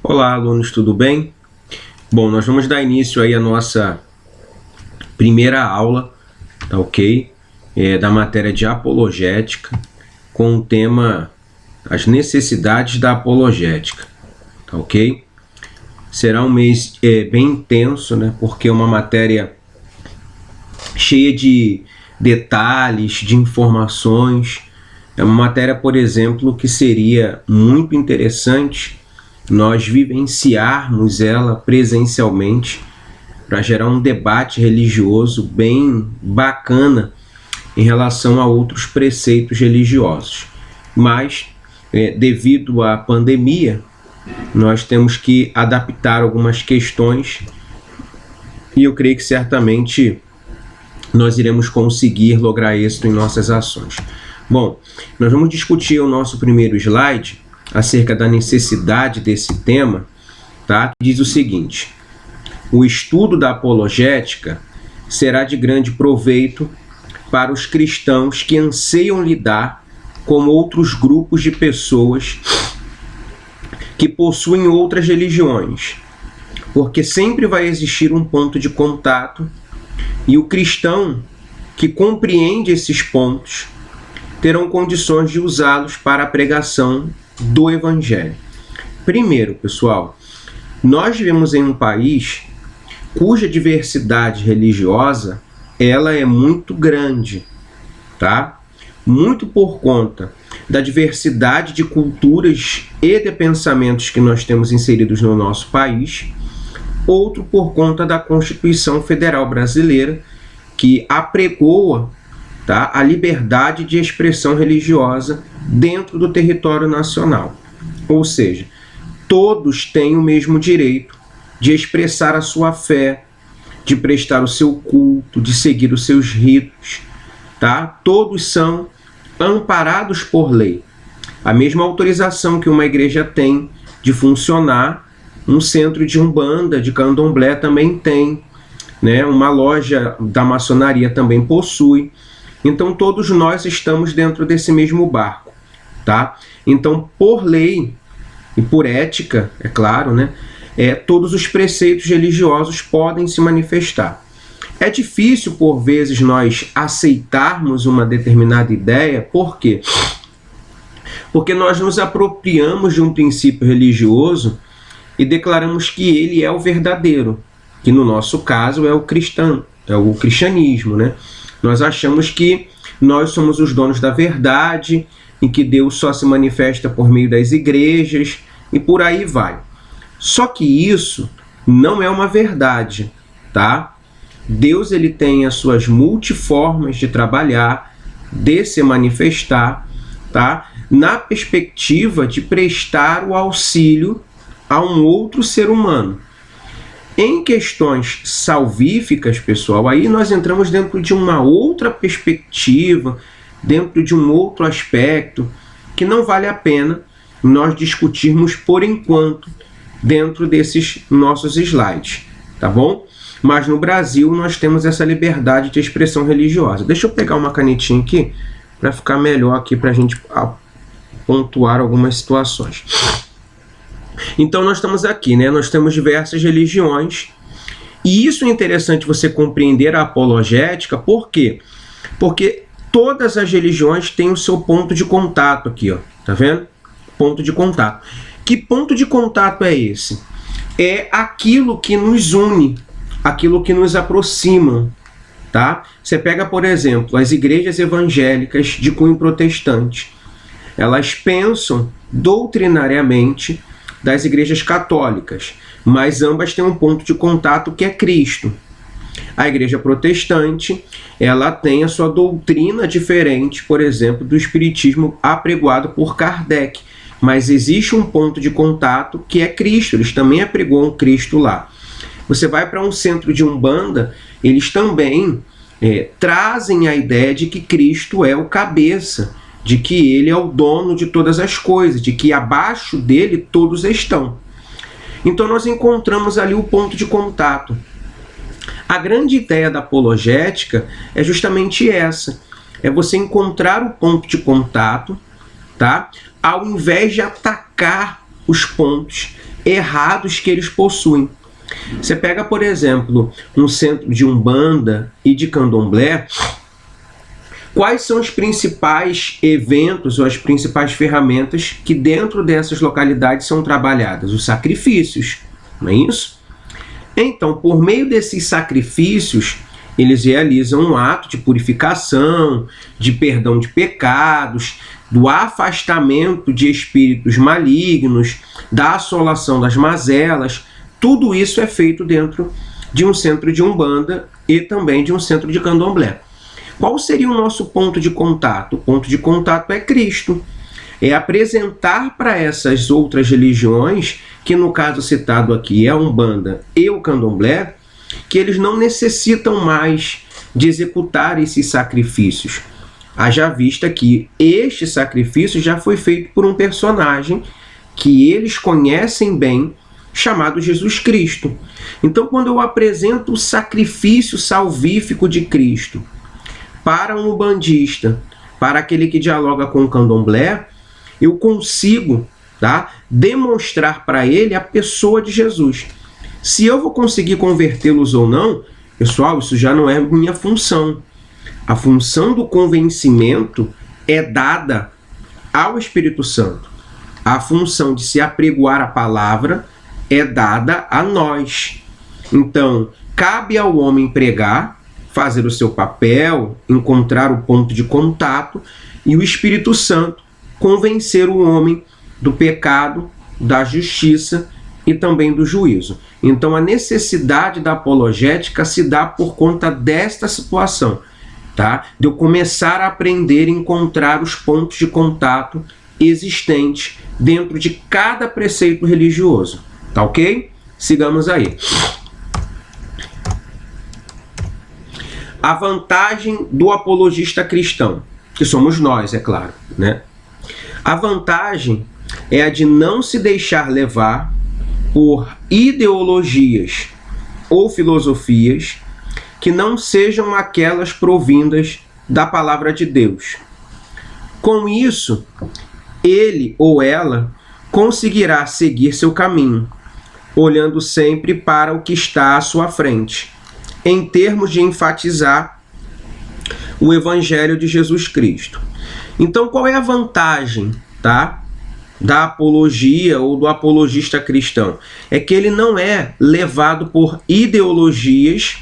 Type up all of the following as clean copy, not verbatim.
Olá, alunos, tudo bem? Bom, nós vamos dar início aí à nossa primeira aula, tá ok? Da matéria de apologética, com o tema as necessidades da apologética, tá ok? Será um mês bem intenso, né? Porque é uma matéria cheia de detalhes, de informações. É uma matéria, por exemplo, que seria muito interessante nós vivenciarmos ela presencialmente para gerar um debate religioso bem bacana em relação a outros preceitos religiosos. Mas, devido à pandemia, nós temos que adaptar algumas questões e eu creio que certamente nós iremos conseguir lograr êxito em nossas ações. Bom, nós vamos discutir o nosso primeiro slide acerca da necessidade desse tema, tá? Que diz o seguinte: o estudo da apologética será de grande proveito para os cristãos que anseiam lidar com outros grupos de pessoas que possuem outras religiões, porque sempre vai existir um ponto de contato e o cristão que compreende esses pontos terão condições de usá-los para a pregação do Evangelho. Primeiro, pessoal, nós vivemos em um país cuja diversidade religiosa ela é muito grande, tá? Muito por conta da diversidade de culturas e de pensamentos que nós temos inseridos no nosso país, outro por conta da Constituição Federal Brasileira, que apregoa, tá, a liberdade de expressão religiosa dentro do território nacional. Ou seja, todos têm o mesmo direito de expressar a sua fé, de prestar o seu culto, de seguir os seus ritos, tá? Todos são amparados por lei. A mesma autorização que uma igreja tem de funcionar, um centro de umbanda, de candomblé também tem, né? Uma loja da maçonaria também possui. Então todos nós estamos dentro desse mesmo barco, tá? Então, por lei e por ética, é claro, né? Todos os preceitos religiosos podem se manifestar. É difícil, por vezes, nós aceitarmos uma determinada ideia, por quê? Porque nós nos apropriamos de um princípio religioso e declaramos que ele é o verdadeiro, que no nosso caso é o cristianismo, né? Nós achamos que nós somos os donos da verdade e que Deus só se manifesta por meio das igrejas e por aí vai. Só que isso não é uma verdade, tá? Deus ele tem as suas multiformas de trabalhar, de se manifestar, tá? Na perspectiva de prestar o auxílio a um outro ser humano. Em questões salvíficas, pessoal, aí nós entramos dentro de uma outra perspectiva, dentro de um outro aspecto, que não vale a pena nós discutirmos por enquanto dentro desses nossos slides, tá bom? Mas no Brasil nós temos essa liberdade de expressão religiosa. Deixa eu pegar uma canetinha aqui para ficar melhor aqui para a gente pontuar algumas situações. Então nós estamos aqui, né? Nós temos diversas religiões e isso é interessante você compreender a apologética. Por quê? Porque todas as religiões têm o seu ponto de contato aqui, ó. Tá vendo? Ponto de contato. Que ponto de contato é esse? É aquilo que nos une, aquilo que nos aproxima, tá? Você pega, por exemplo, as igrejas evangélicas de cunho protestante. Elas pensam doutrinariamente das igrejas católicas, mas ambas têm um ponto de contato que é Cristo. A igreja protestante, ela tem a sua doutrina diferente, por exemplo, do espiritismo apregoado por Kardec, mas existe um ponto de contato que é Cristo, eles também apregoam Cristo lá. Você vai para um centro de umbanda, eles também trazem a ideia de que Cristo é o cabeça, de que ele é o dono de todas as coisas, de que abaixo dele todos estão. Então nós encontramos ali o ponto de contato. A grande ideia da apologética é justamente essa, é você encontrar o ponto de contato, tá? Ao invés de atacar os pontos errados que eles possuem. Você pega, por exemplo, um centro de Umbanda e de Candomblé, quais são os principais eventos ou as principais ferramentas que dentro dessas localidades são trabalhadas? Os sacrifícios, não é isso? Então, por meio desses sacrifícios, eles realizam um ato de purificação, de perdão de pecados, do afastamento de espíritos malignos, da assolação das mazelas. Tudo isso é feito dentro de um centro de Umbanda e também de um centro de Candomblé. Qual seria o nosso ponto de contato? O ponto de contato é Cristo. É apresentar para essas outras religiões, que no caso citado aqui é a Umbanda e o Candomblé, que eles não necessitam mais de executar esses sacrifícios. Haja vista que este sacrifício já foi feito por um personagem que eles conhecem bem, chamado Jesus Cristo. Então, quando eu apresento o sacrifício salvífico de Cristo para um umbandista, para aquele que dialoga com o Candomblé, eu consigo, tá, demonstrar para ele a pessoa de Jesus. Se eu vou conseguir convertê-los ou não, pessoal, isso já não é minha função. A função do convencimento é dada ao Espírito Santo. A função de se apregoar a palavra é dada a nós. Então, cabe ao homem pregar, fazer o seu papel, encontrar o ponto de contato, e o Espírito Santo convencer o homem do pecado, da justiça e também do juízo. Então, a necessidade da apologética se dá por conta desta situação, tá? De eu começar a aprender e encontrar os pontos de contato existentes dentro de cada preceito religioso. Tá ok? Sigamos aí. A vantagem do apologista cristão, que somos nós, é claro, né? A vantagem é a de não se deixar levar por ideologias ou filosofias que não sejam aquelas provindas da palavra de Deus. Com isso, ele ou ela conseguirá seguir seu caminho, olhando sempre para o que está à sua frente, em termos de enfatizar o Evangelho de Jesus Cristo. Então, qual é a vantagem, tá, da apologia ou do apologista cristão? É que ele não é levado por ideologias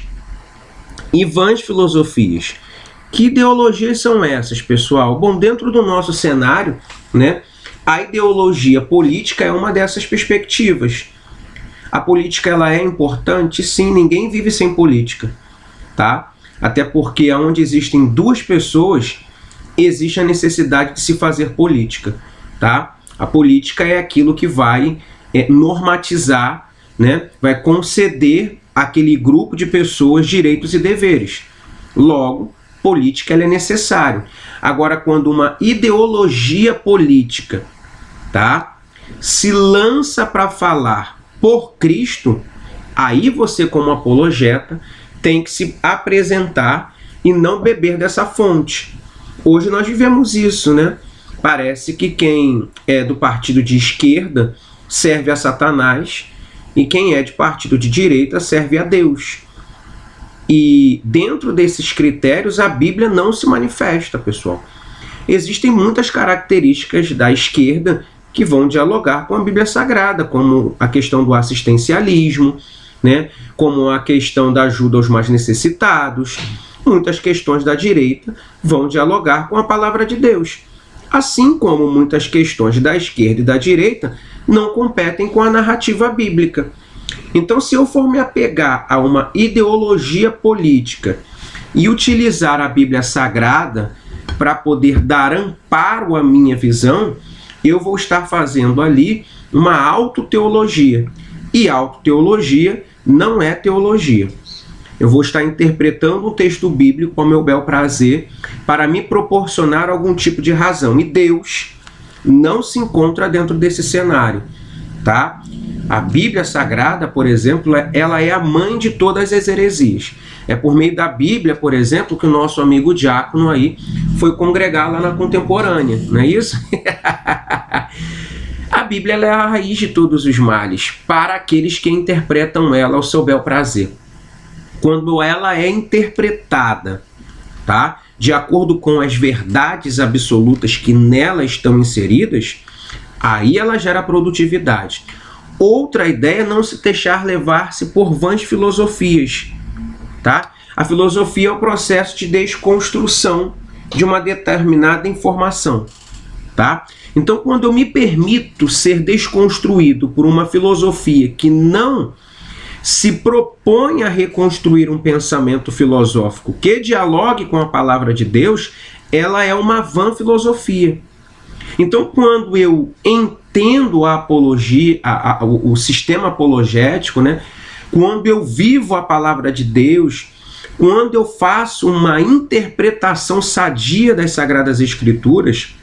e vãs filosofias. Que ideologias são essas, pessoal? Bom, dentro do nosso cenário, né, a ideologia política é uma dessas perspectivas. A política, ela é importante? Sim, ninguém vive sem política, tá? Até porque onde existem duas pessoas, existe a necessidade de se fazer política, tá? A política é aquilo que vai normatizar, né? Vai conceder àquele grupo de pessoas direitos e deveres. Logo, política, ela é necessária. Agora, quando uma ideologia política, tá, se lança para falar por Cristo, aí você, como apologeta, tem que se apresentar e não beber dessa fonte. Hoje nós vivemos isso, né? Parece que quem é do partido de esquerda serve a Satanás e quem é de partido de direita serve a Deus. E dentro desses critérios a Bíblia não se manifesta, pessoal. Existem muitas características da esquerda que vão dialogar com a Bíblia Sagrada, como a questão do assistencialismo, né? Como a questão da ajuda aos mais necessitados. Muitas questões da direita vão dialogar com a palavra de Deus. Assim como muitas questões da esquerda e da direita não competem com a narrativa bíblica. Então, se eu for me apegar a uma ideologia política e utilizar a Bíblia Sagrada para poder dar amparo à minha visão, eu vou estar fazendo ali uma autoteologia. E autoteologia não é teologia. Eu vou estar interpretando um texto bíblico ao meu bel prazer para me proporcionar algum tipo de razão. E Deus não se encontra dentro desse cenário, tá? A Bíblia Sagrada, por exemplo, ela é a mãe de todas as heresias. É por meio da Bíblia, por exemplo, que o nosso amigo Diácono aí foi congregar lá na Contemporânea, não é isso? A Bíblia ela é a raiz de todos os males, para aqueles que interpretam ela ao seu bel prazer. Quando ela é interpretada, tá, de acordo com as verdades absolutas que nela estão inseridas, aí ela gera produtividade. Outra ideia é não se deixar levar-se por vãs filosofias, tá? A filosofia é o processo de desconstrução de uma determinada informação, tá? Então, quando eu me permito ser desconstruído por uma filosofia que não se propõe a reconstruir um pensamento filosófico que dialogue com a palavra de Deus, ela é uma vã filosofia. Então, quando eu entendo a apologia, o sistema apologético, né? Quando eu vivo a palavra de Deus, quando eu faço uma interpretação sadia das Sagradas Escrituras,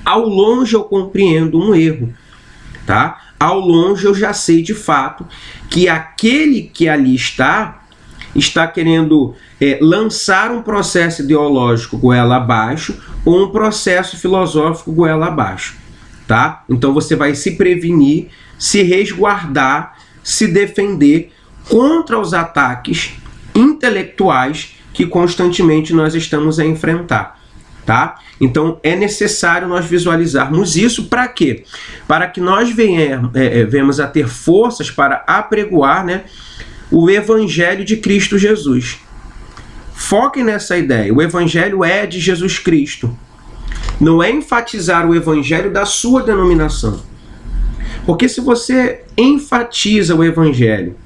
ao longe eu compreendo um erro, tá? Ao longe eu já sei de fato que aquele que ali está querendo lançar um processo ideológico goela abaixo ou um processo filosófico goela abaixo, tá? Então você vai se prevenir, se resguardar, se defender contra os ataques intelectuais que constantemente nós estamos a enfrentar, tá? Então é necessário nós visualizarmos isso para quê? Para que nós venhamos a ter forças para apregoar, né, o Evangelho de Cristo Jesus. Foquem nessa ideia. O Evangelho é de Jesus Cristo. Não é enfatizar o Evangelho da sua denominação. Porque se você enfatiza o Evangelho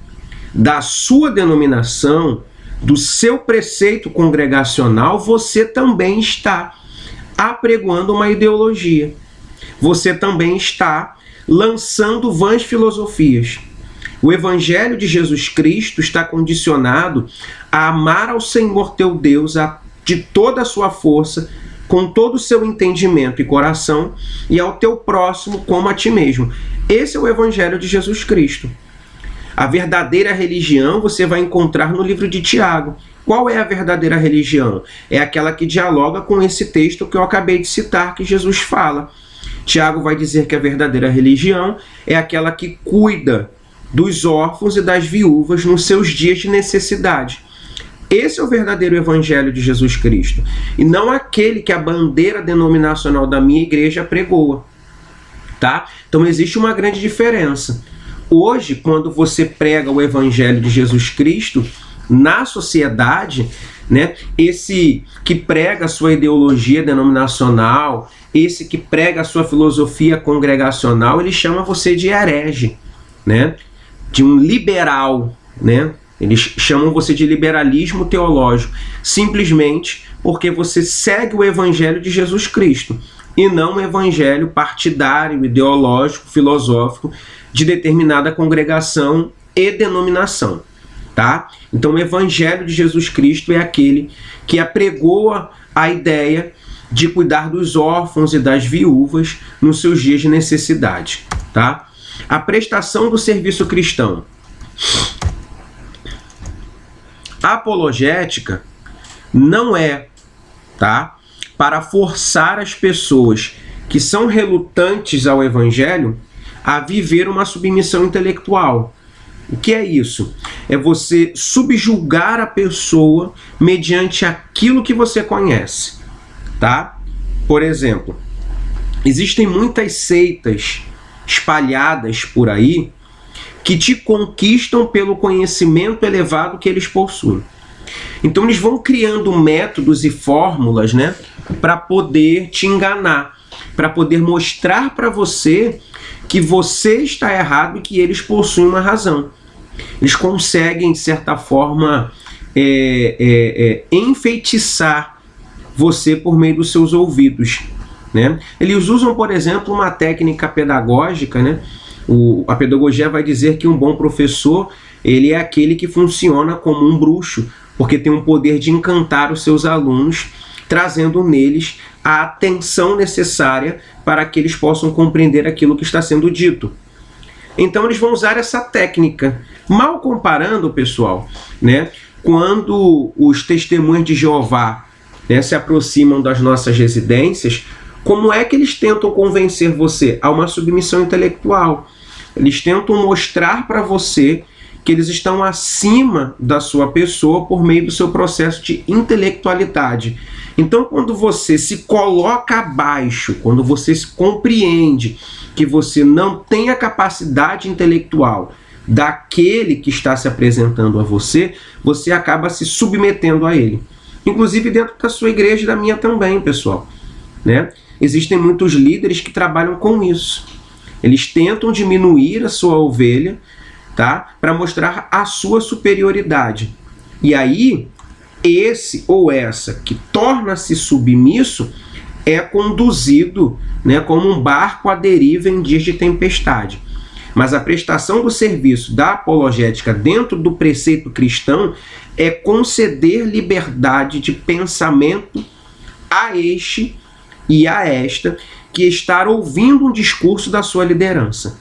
da sua denominação, do seu preceito congregacional, você também está apregoando uma ideologia. Você também está lançando vãs filosofias. O Evangelho de Jesus Cristo está condicionado a amar ao Senhor teu Deus de toda a sua força, com todo o seu entendimento e coração, e ao teu próximo como a ti mesmo. Esse é o Evangelho de Jesus Cristo. A verdadeira religião você vai encontrar no livro de Tiago. Qual é a verdadeira religião? É aquela que dialoga com esse texto que eu acabei de citar, que Jesus fala. Tiago vai dizer que a verdadeira religião é aquela que cuida dos órfãos e das viúvas nos seus dias de necessidade. Esse é o verdadeiro Evangelho de Jesus Cristo, e não aquele que a bandeira denominacional da minha igreja pregoa, tá? Então existe uma grande diferença. Hoje, quando você prega o Evangelho de Jesus Cristo na sociedade, né, esse que prega a sua ideologia denominacional, esse que prega a sua filosofia congregacional, ele chama você de herege, né, de um liberal, né? Eles chamam você de liberalismo teológico, simplesmente porque você segue o Evangelho de Jesus Cristo e não o evangelho partidário, ideológico, filosófico de determinada congregação e denominação, tá? Então o Evangelho de Jesus Cristo é aquele que apregoa a ideia de cuidar dos órfãos e das viúvas nos seus dias de necessidade, tá? A prestação do serviço cristão. A apologética não é, tá, para forçar as pessoas que são relutantes ao Evangelho a viver uma submissão intelectual. O que é isso? É você subjugar a pessoa mediante aquilo que você conhece, tá? Por exemplo, existem muitas seitas espalhadas por aí que te conquistam pelo conhecimento elevado que eles possuem. Então eles vão criando métodos e fórmulas, né, para poder te enganar, para poder mostrar para você que você está errado e que eles possuem uma razão. Eles conseguem, de certa forma, enfeitiçar você por meio dos seus ouvidos, né? Eles usam, por exemplo, uma técnica pedagógica, né? A pedagogia vai dizer que um bom professor, ele é aquele que funciona como um bruxo, porque tem um poder de encantar os seus alunos, trazendo neles a atenção necessária para que eles possam compreender aquilo que está sendo dito. Então eles vão usar essa técnica. Mal comparando, pessoal, né, quando os testemunhos de Jeová, né, se aproximam das nossas residências, Como é que eles tentam convencer você? A uma submissão intelectual. Eles tentam mostrar para você que eles estão acima da sua pessoa por meio do seu processo de intelectualidade. Então, quando você se coloca abaixo, quando você se compreende que você não tem a capacidade intelectual daquele que está se apresentando a você, você acaba se submetendo a ele. Inclusive dentro da sua igreja e da minha também, pessoal, né? Existem muitos líderes que trabalham com isso. Eles tentam diminuir a sua ovelha, tá? Para mostrar a sua superioridade. E aí, esse ou essa que torna-se submisso é conduzido, né, como um barco à deriva em dias de tempestade. Mas a prestação do serviço da apologética dentro do preceito cristão é conceder liberdade de pensamento a este e a esta que está ouvindo um discurso da sua liderança,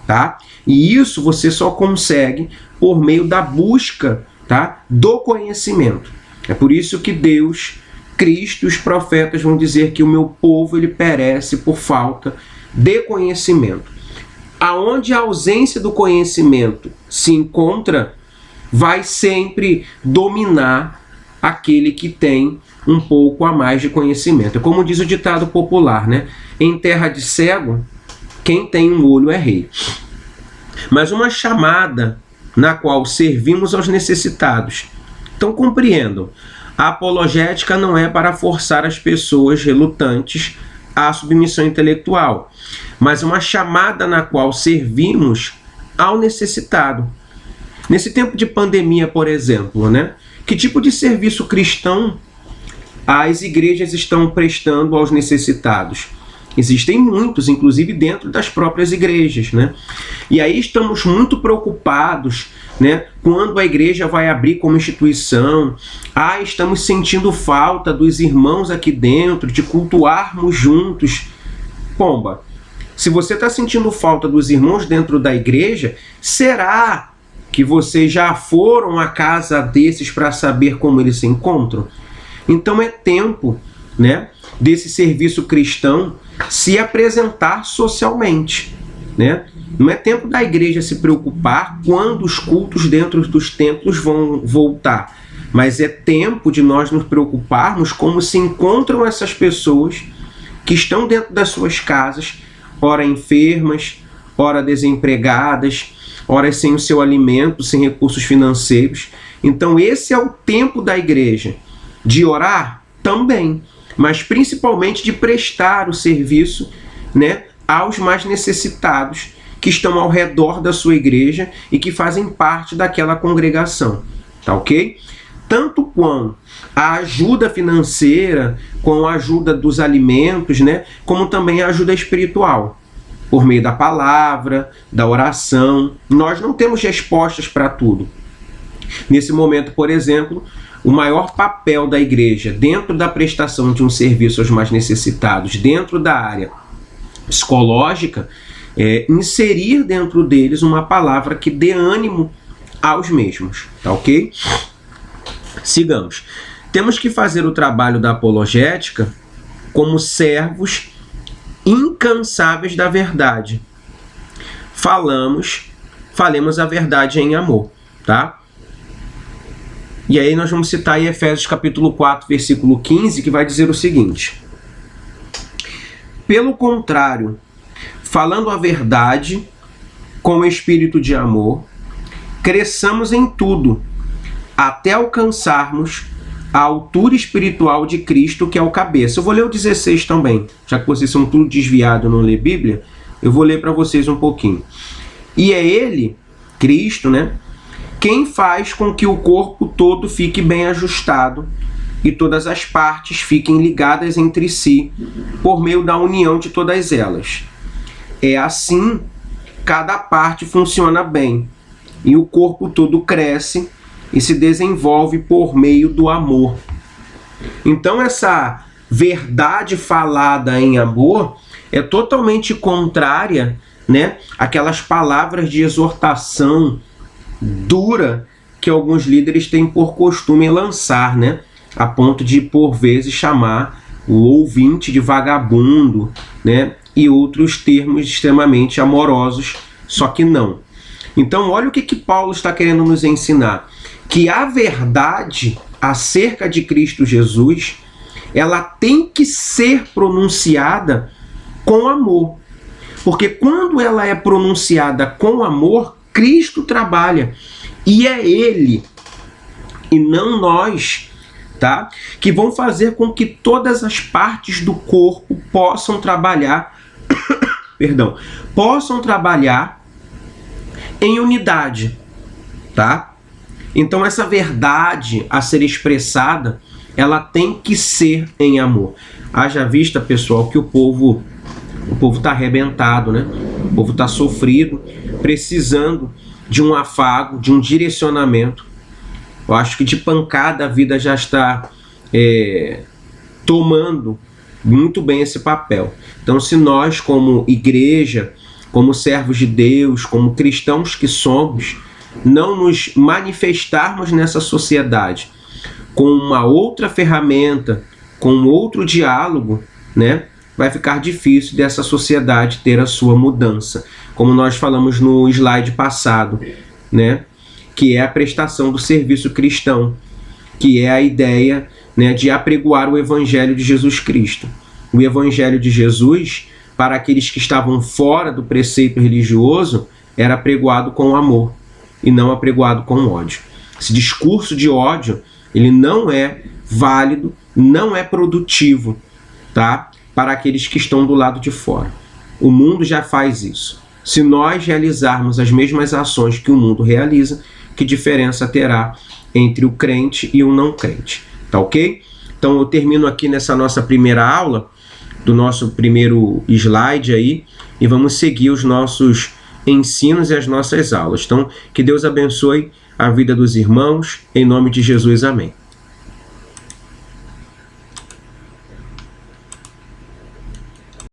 tá? E isso você só consegue por meio da busca, tá, do conhecimento. É por isso que Deus, Cristo e os profetas vão dizer que o meu povo ele perece por falta de conhecimento. Aonde a ausência do conhecimento se encontra, vai sempre dominar aquele que tem um pouco a mais de conhecimento. É como diz o ditado popular, né? Em terra de cego, quem tem um olho é rei. Mas uma chamada na qual servimos aos necessitados. Então compreendam, a apologética não é para forçar as pessoas relutantes à submissão intelectual, mas uma chamada na qual servimos ao necessitado. Nesse tempo de pandemia, por exemplo, né? Que tipo de serviço cristão as igrejas estão prestando aos necessitados? Existem muitos, inclusive dentro das próprias igrejas, né? E aí estamos muito preocupados, né, quando a igreja vai abrir como instituição. Estamos sentindo falta dos irmãos aqui dentro, de cultuarmos juntos. Pomba, se você está sentindo falta dos irmãos dentro da igreja, será que vocês já foram à casa desses para saber como eles se encontram? Então é tempo, né, desse serviço cristão se apresentar socialmente, né? Não é tempo da igreja se preocupar quando os cultos dentro dos templos vão voltar, mas é tempo de nós nos preocuparmos como se encontram essas pessoas que estão dentro das suas casas, ora enfermas, ora desempregadas, ora sem o seu alimento, sem recursos financeiros. Então esse é o tempo da igreja de orar também, mas principalmente de prestar o serviço, né, aos mais necessitados que estão ao redor da sua igreja e que fazem parte daquela congregação, tá ok? Tanto com a ajuda financeira, com a ajuda dos alimentos, né, como também a ajuda espiritual, por meio da palavra, da oração. Nós não temos respostas para tudo. Nesse momento, por exemplo, o maior papel da igreja dentro da prestação de um serviço aos mais necessitados, dentro da área psicológica, é inserir dentro deles uma palavra que dê ânimo aos mesmos, tá ok? Sigamos. Temos que fazer o trabalho da apologética como servos incansáveis da verdade. Falemos a verdade em amor, tá? E aí nós vamos citar em Efésios capítulo 4, versículo 15, que vai dizer o seguinte: pelo contrário, falando a verdade com espírito de amor, cresçamos em tudo, até alcançarmos a altura espiritual de Cristo, que é o cabeça. Eu vou ler o 16 também, já que vocês são tudo desviados, não lê Bíblia, eu vou ler para vocês um pouquinho. E é Ele, Cristo, né, quem faz com que o corpo todo fique bem ajustado e todas as partes fiquem ligadas entre si por meio da união de todas elas. É assim, cada parte funciona bem e o corpo todo cresce e se desenvolve por meio do amor. Então essa verdade falada em amor é totalmente contrária, né, àquelas palavras de exortação dura que alguns líderes têm por costume lançar, né, a ponto de por vezes chamar o ouvinte de vagabundo, né? E outros termos extremamente amorosos, só que não. Então, olha o que Paulo está querendo nos ensinar. Que a verdade acerca de Cristo Jesus, ela tem que ser pronunciada com amor. Porque quando ela é pronunciada com amor, Cristo trabalha. E é Ele, e não nós, tá? Que vão fazer com que todas as partes do corpo possam trabalhar, perdão, possam trabalhar em unidade, tá? Então essa verdade a ser expressada, ela tem que ser em amor. Haja vista, pessoal, que o povo está arrebentado, né? O povo está sofrido, precisando de um afago, de um direcionamento. Eu acho que de pancada a vida já está tomando muito bem esse papel. Então, se nós, como igreja, como servos de Deus, como cristãos que somos, não nos manifestarmos nessa sociedade com uma outra ferramenta, com outro diálogo, né, vai ficar difícil dessa sociedade ter a sua mudança. Como nós falamos no slide passado, né, que é a prestação do serviço cristão, que é a ideia, né, de apregoar o Evangelho de Jesus Cristo. O Evangelho de Jesus, para aqueles que estavam fora do preceito religioso, era apregoado com amor e não apregoado com ódio. Esse discurso de ódio, ele não é válido, não é produtivo, tá? Para aqueles que estão do lado de fora. O mundo já faz isso. Se nós realizarmos as mesmas ações que o mundo realiza, que diferença terá entre o crente e o não crente? Tá ok? Então eu termino aqui nessa nossa primeira aula, do nosso primeiro slide aí, e vamos seguir os nossos ensinos e as nossas aulas. Então, que Deus abençoe a vida dos irmãos, em nome de Jesus, amém.